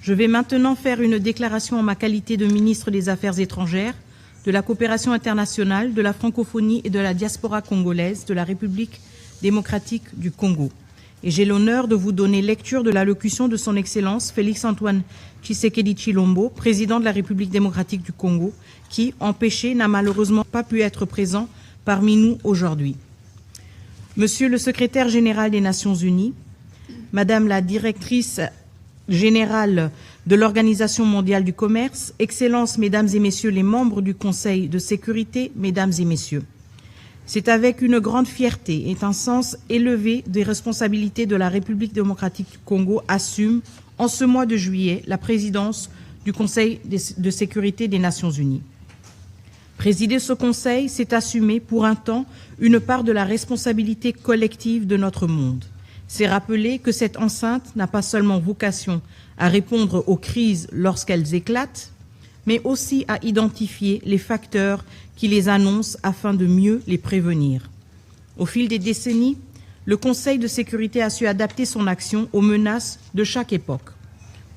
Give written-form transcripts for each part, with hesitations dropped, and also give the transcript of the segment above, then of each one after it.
Je vais maintenant faire une déclaration en ma qualité de ministre des Affaires étrangères, de la coopération internationale, de la francophonie et de la diaspora congolaise de la République démocratique du Congo. Et j'ai l'honneur de vous donner lecture de l'allocution de son Excellence Félix-Antoine Tshisekedi Tshilombo, président de la République démocratique du Congo, qui, empêché, n'a malheureusement pas pu être présent parmi nous aujourd'hui. Monsieur le secrétaire général des Nations Unies, Madame la directrice générale de l'Organisation mondiale du commerce, Excellences, Mesdames et Messieurs les membres du Conseil de sécurité, Mesdames et Messieurs, c'est avec une grande fierté et un sens élevé des responsabilités de la République démocratique du Congo assume, en ce mois de juillet, la présidence du Conseil de sécurité des Nations Unies. Présider ce Conseil, c'est assumer pour un temps une part de la responsabilité collective de notre monde. C'est rappeler que cette enceinte n'a pas seulement vocation à répondre aux crises lorsqu'elles éclatent, mais aussi à identifier les facteurs qui les annoncent afin de mieux les prévenir. Au fil des décennies, le Conseil de sécurité a su adapter son action aux menaces de chaque époque.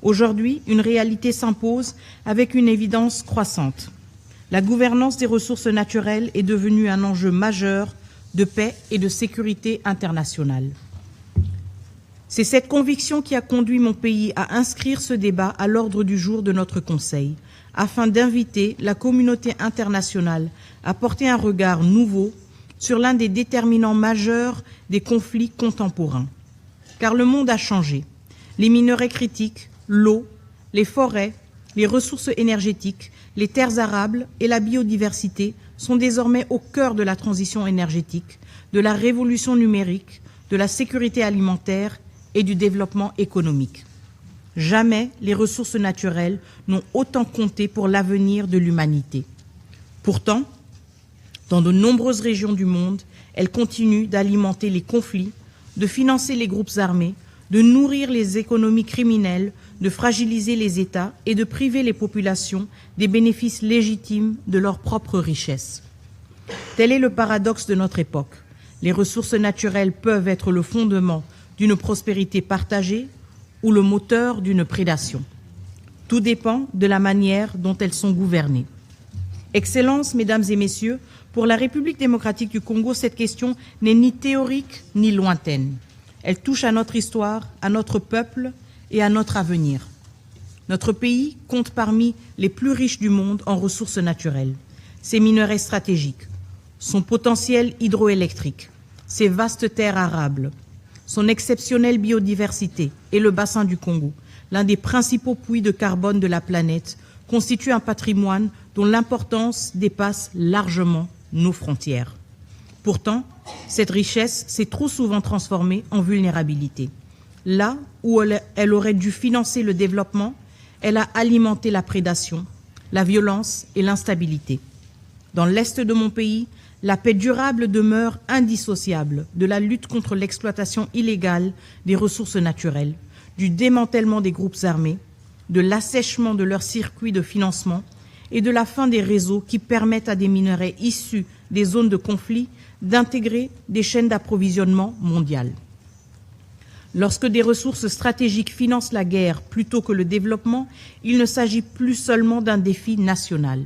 Aujourd'hui, une réalité s'impose avec une évidence croissante. La gouvernance des ressources naturelles est devenue un enjeu majeur de paix et de sécurité internationale. C'est cette conviction qui a conduit mon pays à inscrire ce débat à l'ordre du jour de notre Conseil, afin d'inviter la communauté internationale à porter un regard nouveau sur l'un des déterminants majeurs des conflits contemporains. Car le monde a changé. Les minerais critiques, l'eau, les forêts, les ressources énergétiques, les terres arables et la biodiversité sont désormais au cœur de la transition énergétique, de la révolution numérique, de la sécurité alimentaire et du développement économique. Jamais les ressources naturelles n'ont autant compté pour l'avenir de l'humanité. Pourtant, dans de nombreuses régions du monde, elles continuent d'alimenter les conflits, de financer les groupes armés, de nourrir les économies criminelles, de fragiliser les États et de priver les populations des bénéfices légitimes de leurs propres richesses. Tel est le paradoxe de notre époque. Les ressources naturelles peuvent être le fondement d'une prospérité partagée ou le moteur d'une prédation. Tout dépend de la manière dont elles sont gouvernées. Excellences, Mesdames et Messieurs, pour la République démocratique du Congo, cette question n'est ni théorique ni lointaine. Elle touche à notre histoire, à notre peuple et à notre avenir. Notre pays compte parmi les plus riches du monde en ressources naturelles. Ses minerais stratégiques, son potentiel hydroélectrique, ses vastes terres arables, son exceptionnelle biodiversité et le bassin du Congo, l'un des principaux puits de carbone de la planète, constitue un patrimoine dont l'importance dépasse largement nos frontières. Pourtant, cette richesse s'est trop souvent transformée en vulnérabilité. Là où elle aurait dû financer le développement, elle a alimenté la prédation, la violence et l'instabilité. Dans l'est de mon pays, la paix durable demeure indissociable de la lutte contre l'exploitation illégale des ressources naturelles, du démantèlement des groupes armés, de l'assèchement de leurs circuits de financement et de la fin des réseaux qui permettent à des minerais issus des zones de conflit d'intégrer des chaînes d'approvisionnement mondiales. Lorsque des ressources stratégiques financent la guerre plutôt que le développement, il ne s'agit plus seulement d'un défi national.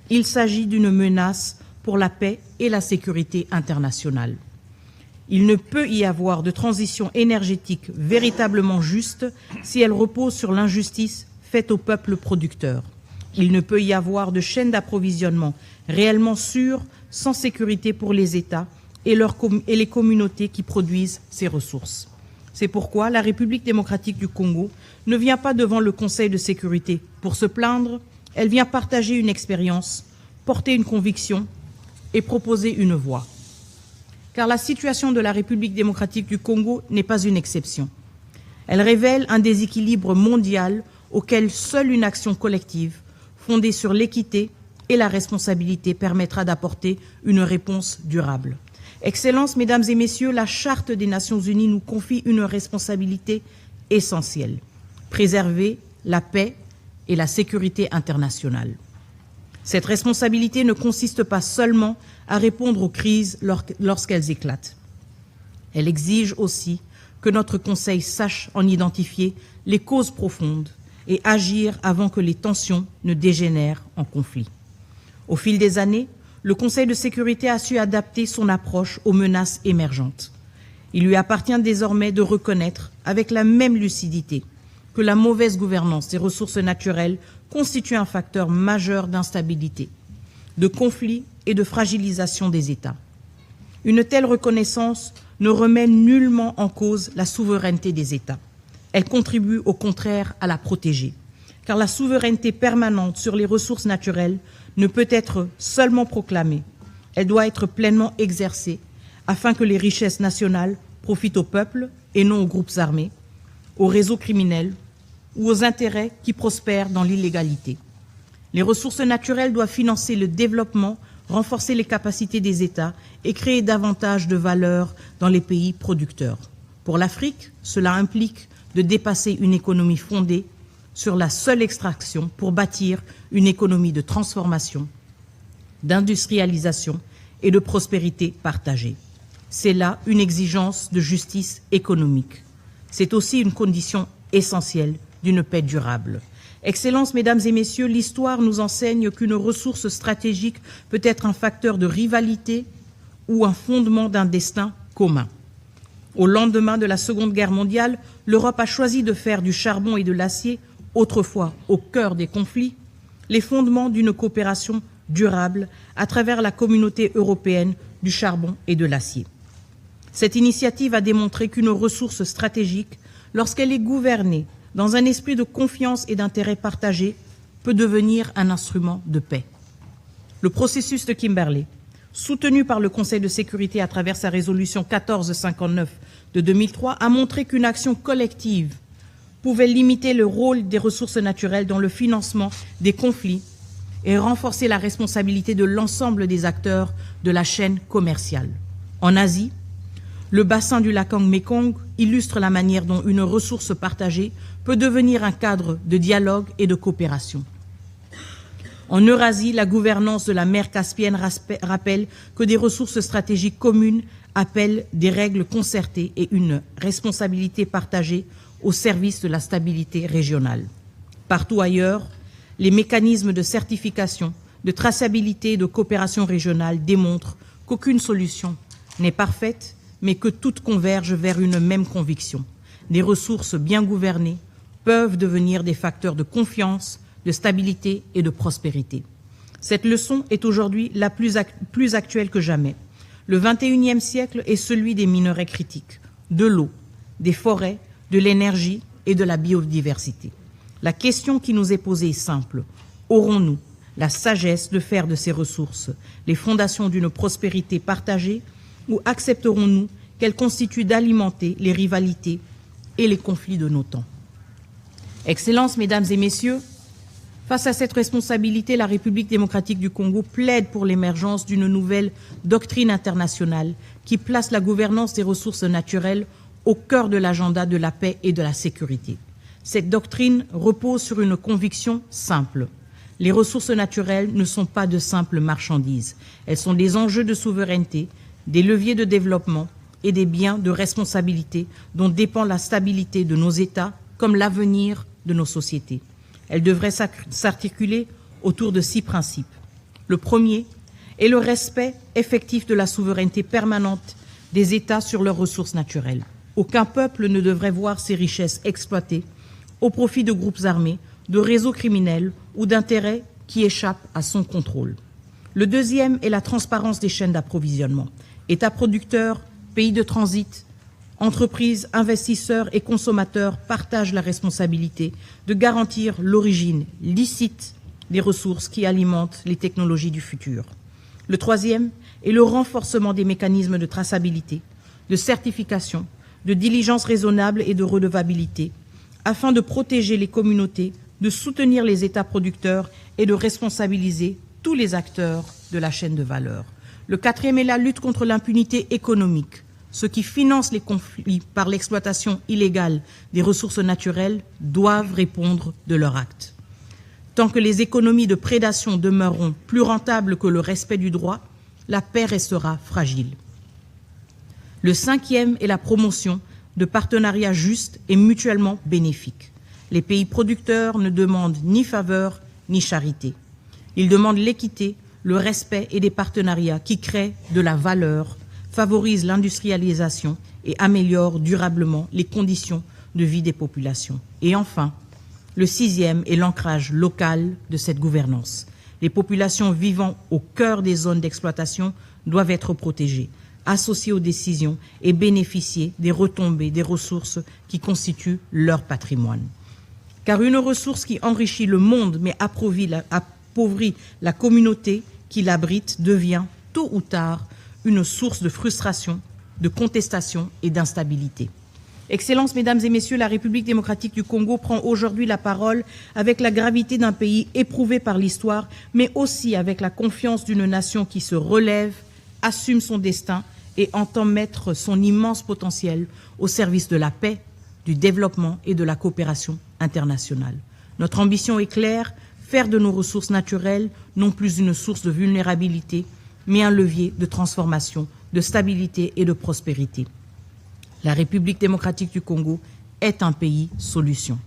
Il s'agit d'une menace pour la paix et la sécurité internationale. Il ne peut y avoir de transition énergétique véritablement juste si elle repose sur l'injustice faite au peuple producteur. Il ne peut y avoir de chaîne d'approvisionnement réellement sûre sans sécurité pour les États et les communautés qui produisent ces ressources. C'est pourquoi la République démocratique du Congo ne vient pas devant le Conseil de sécurité pour se plaindre, elle vient partager une expérience, porter une conviction et proposer une voie. Car la situation de la République démocratique du Congo n'est pas une exception. Elle révèle un déséquilibre mondial auquel seule une action collective, fondée sur l'équité et la responsabilité, permettra d'apporter une réponse durable. Excellences, Mesdames et Messieurs, la Charte des Nations Unies nous confie une responsabilité essentielle, préserver la paix et la sécurité internationale. Cette responsabilité ne consiste pas seulement à répondre aux crises lorsqu'elles éclatent. Elle exige aussi que notre Conseil sache en identifier les causes profondes, et agir avant que les tensions ne dégénèrent en conflit. Au fil des années, le Conseil de sécurité a su adapter son approche aux menaces émergentes. Il lui appartient désormais de reconnaître, avec la même lucidité, que la mauvaise gouvernance des ressources naturelles constitue un facteur majeur d'instabilité, de conflit et de fragilisation des États. Une telle reconnaissance ne remet nullement en cause la souveraineté des États. Elle contribue au contraire à la protéger, car la souveraineté permanente sur les ressources naturelles ne peut être seulement proclamée, elle doit être pleinement exercée afin que les richesses nationales profitent au peuple et non aux groupes armés, aux réseaux criminels ou aux intérêts qui prospèrent dans l'illégalité. Les ressources naturelles doivent financer le développement, renforcer les capacités des États et créer davantage de valeur dans les pays producteurs. Pour l'Afrique, cela implique de dépasser une économie fondée sur la seule extraction pour bâtir une économie de transformation, d'industrialisation et de prospérité partagée. C'est là une exigence de justice économique. C'est aussi une condition essentielle d'une paix durable. Excellences, Mesdames et Messieurs, l'histoire nous enseigne qu'une ressource stratégique peut être un facteur de rivalité ou un fondement d'un destin commun. Au lendemain de la Seconde Guerre mondiale, l'Europe a choisi de faire du charbon et de l'acier, autrefois au cœur des conflits, les fondements d'une coopération durable à travers la communauté européenne du charbon et de l'acier. Cette initiative a démontré qu'une ressource stratégique, lorsqu'elle est gouvernée dans un esprit de confiance et d'intérêt partagé, peut devenir un instrument de paix. Le processus de Kimberley, soutenu par le Conseil de sécurité à travers sa résolution 1459 de 2003, a montré qu'une action collective pouvait limiter le rôle des ressources naturelles dans le financement des conflits et renforcer la responsabilité de l'ensemble des acteurs de la chaîne commerciale. En Asie, le bassin du lac Mekong illustre la manière dont une ressource partagée peut devenir un cadre de dialogue et de coopération. En Eurasie, la gouvernance de la mer Caspienne rappelle que des ressources stratégiques communes appellent des règles concertées et une responsabilité partagée au service de la stabilité régionale. Partout ailleurs, les mécanismes de certification, de traçabilité et de coopération régionale démontrent qu'aucune solution n'est parfaite, mais que toutes convergent vers une même conviction. Des ressources bien gouvernées peuvent devenir des facteurs de confiance, de stabilité et de prospérité. Cette leçon est aujourd'hui la plus actuelle que jamais. Le XXIe siècle est celui des minerais critiques, de l'eau, des forêts, de l'énergie et de la biodiversité. La question qui nous est posée est simple. Aurons-nous la sagesse de faire de ces ressources les fondations d'une prospérité partagée ou accepterons-nous qu'elles constituent d'alimenter les rivalités et les conflits de nos temps? Excellences, Mesdames et Messieurs, face à cette responsabilité, la République démocratique du Congo plaide pour l'émergence d'une nouvelle doctrine internationale qui place la gouvernance des ressources naturelles au cœur de l'agenda de la paix et de la sécurité. Cette doctrine repose sur une conviction simple. Les ressources naturelles ne sont pas de simples marchandises. Elles sont des enjeux de souveraineté, des leviers de développement et des biens de responsabilité dont dépend la stabilité de nos États comme l'avenir de nos sociétés. Elles devraient s'articuler autour de 6 principes. Le premier est le respect effectif de la souveraineté permanente des États sur leurs ressources naturelles. Aucun peuple ne devrait voir ses richesses exploitées au profit de groupes armés, de réseaux criminels ou d'intérêts qui échappent à son contrôle. Le deuxième est la transparence des chaînes d'approvisionnement. États producteurs, pays de transit, entreprises, investisseurs et consommateurs partagent la responsabilité de garantir l'origine licite des ressources qui alimentent les technologies du futur. Le troisième est le renforcement des mécanismes de traçabilité, de certification, de diligence raisonnable et de redevabilité, afin de protéger les communautés, de soutenir les États producteurs et de responsabiliser tous les acteurs de la chaîne de valeur. Le quatrième est la lutte contre l'impunité économique. Ceux qui financent les conflits par l'exploitation illégale des ressources naturelles doivent répondre de leurs actes. Tant que les économies de prédation demeureront plus rentables que le respect du droit, la paix restera fragile. Le cinquième est la promotion de partenariats justes et mutuellement bénéfiques. Les pays producteurs ne demandent ni faveur ni charité. Ils demandent l'équité, le respect et des partenariats qui créent de la valeur, favorisent l'industrialisation et améliorent durablement les conditions de vie des populations. Et enfin, le sixième est l'ancrage local de cette gouvernance. Les populations vivant au cœur des zones d'exploitation doivent être protégées, associées aux décisions et bénéficier des retombées des ressources qui constituent leur patrimoine. Car une ressource qui enrichit le monde mais appauvrit la communauté qui l'abrite devient, tôt ou tard, une source de frustration, de contestation et d'instabilité. Excellences, Mesdames et Messieurs, la République démocratique du Congo prend aujourd'hui la parole avec la gravité d'un pays éprouvé par l'histoire, mais aussi avec la confiance d'une nation qui se relève, assume son destin et entend mettre son immense potentiel au service de la paix, du développement et de la coopération internationale. Notre ambition est claire, faire de nos ressources naturelles non plus une source de vulnérabilité, mais un levier de transformation, de stabilité et de prospérité. La République démocratique du Congo est un pays solution.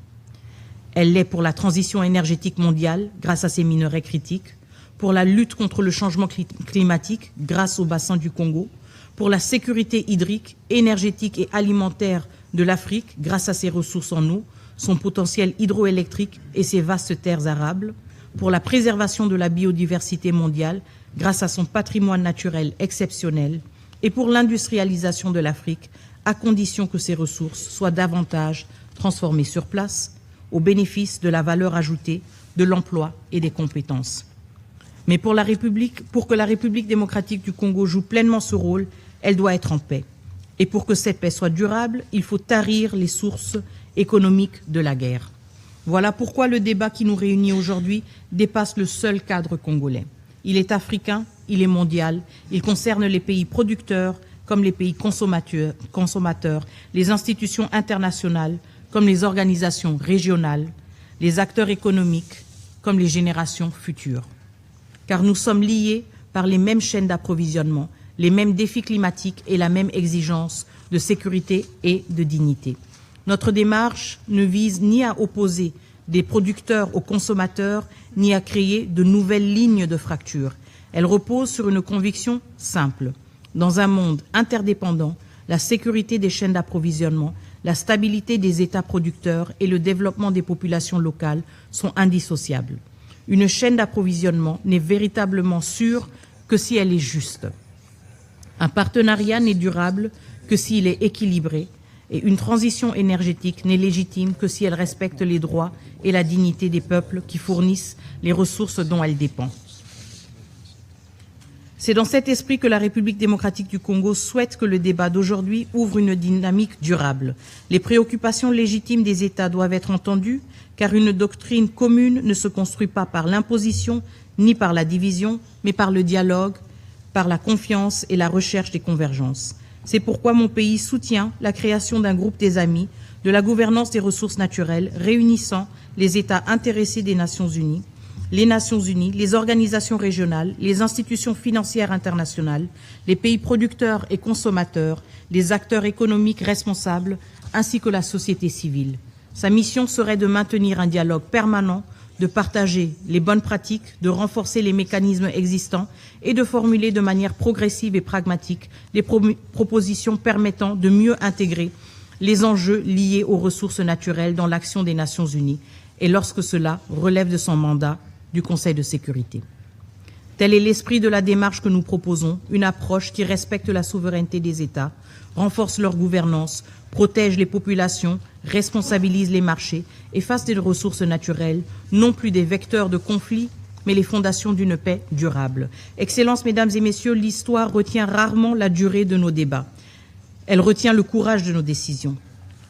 Elle l'est pour la transition énergétique mondiale grâce à ses minerais critiques, pour la lutte contre le changement climatique grâce au bassin du Congo, pour la sécurité hydrique, énergétique et alimentaire de l'Afrique grâce à ses ressources en eau, son potentiel hydroélectrique et ses vastes terres arables, pour la préservation de la biodiversité mondiale grâce à son patrimoine naturel exceptionnel et pour l'industrialisation de l'Afrique à condition que ces ressources soient davantage transformées sur place au bénéfice de la valeur ajoutée, de l'emploi et des compétences. Mais pour que la République démocratique du Congo joue pleinement ce rôle, elle doit être en paix. Et pour que cette paix soit durable, il faut tarir les sources économiques de la guerre. Voilà pourquoi le débat qui nous réunit aujourd'hui dépasse le seul cadre congolais. Il est africain, il est mondial, il concerne les pays producteurs comme les pays consommateurs, les institutions internationales comme les organisations régionales, les acteurs économiques comme les générations futures. Car nous sommes liés par les mêmes chaînes d'approvisionnement, les mêmes défis climatiques et la même exigence de sécurité et de dignité. Notre démarche ne vise ni à opposer des producteurs aux consommateurs, ni à créer de nouvelles lignes de fracture. Elle repose sur une conviction simple. Dans un monde interdépendant, la sécurité des chaînes d'approvisionnement, la stabilité des États producteurs et le développement des populations locales sont indissociables. Une chaîne d'approvisionnement n'est véritablement sûre que si elle est juste. Un partenariat n'est durable que s'il est équilibré et une transition énergétique n'est légitime que si elle respecte les droits et la dignité des peuples qui fournissent les ressources dont elle dépend. C'est dans cet esprit que la République démocratique du Congo souhaite que le débat d'aujourd'hui ouvre une dynamique durable. Les préoccupations légitimes des États doivent être entendues, car une doctrine commune ne se construit pas par l'imposition ni par la division, mais par le dialogue, par la confiance et la recherche des convergences. C'est pourquoi mon pays soutient la création d'un groupe des amis de la gouvernance des ressources naturelles réunissant les États intéressés des Nations Unies, les organisations régionales, les institutions financières internationales, les pays producteurs et consommateurs, les acteurs économiques responsables, ainsi que la société civile. Sa mission serait de maintenir un dialogue permanent, de partager les bonnes pratiques, de renforcer les mécanismes existants et de formuler de manière progressive et pragmatique des propositions permettant de mieux intégrer les enjeux liés aux ressources naturelles dans l'action des Nations Unies et lorsque cela relève de son mandat du Conseil de sécurité. Tel est l'esprit de la démarche que nous proposons, une approche qui respecte la souveraineté des États, renforce leur gouvernance, protège les populations, responsabilise les marchés et fasse des ressources naturelles non plus des vecteurs de conflits, mais les fondations d'une paix durable. Excellences, Mesdames et Messieurs, l'histoire retient rarement la durée de nos débats. Elle retient le courage de nos décisions.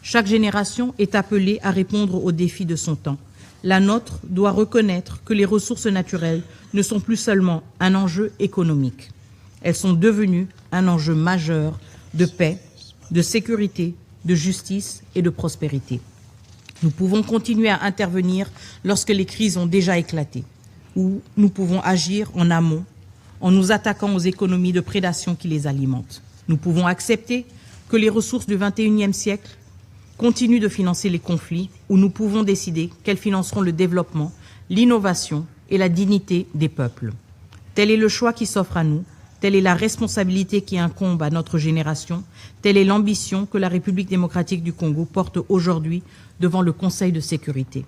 Chaque génération est appelée à répondre aux défis de son temps. La nôtre doit reconnaître que les ressources naturelles ne sont plus seulement un enjeu économique. Elles sont devenues un enjeu majeur de paix, de sécurité, de justice et de prospérité. Nous pouvons continuer à intervenir lorsque les crises ont déjà éclaté, ou nous pouvons agir en amont en nous attaquant aux économies de prédation qui les alimentent. Nous pouvons accepter que les ressources du XXIe siècle continuent de financer les conflits où nous pouvons décider qu'elles financeront le développement, l'innovation et la dignité des peuples. Tel est le choix qui s'offre à nous, telle est la responsabilité qui incombe à notre génération, telle est l'ambition que la République démocratique du Congo porte aujourd'hui devant le Conseil de sécurité.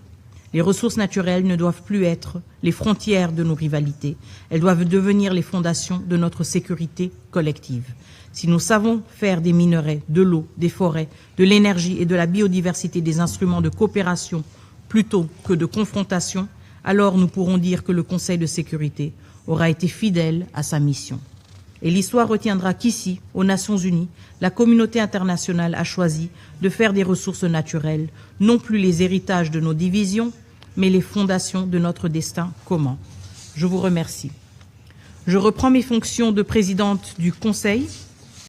Les ressources naturelles ne doivent plus être les frontières de nos rivalités, elles doivent devenir les fondations de notre sécurité collective. Si nous savons faire des minerais, de l'eau, des forêts, de l'énergie et de la biodiversité des instruments de coopération plutôt que de confrontation, alors nous pourrons dire que le Conseil de sécurité aura été fidèle à sa mission. Et l'histoire retiendra qu'ici, aux Nations Unies, la communauté internationale a choisi de faire des ressources naturelles non plus les héritages de nos divisions, mais les fondations de notre destin commun. Je vous remercie. Je reprends mes fonctions de présidente du Conseil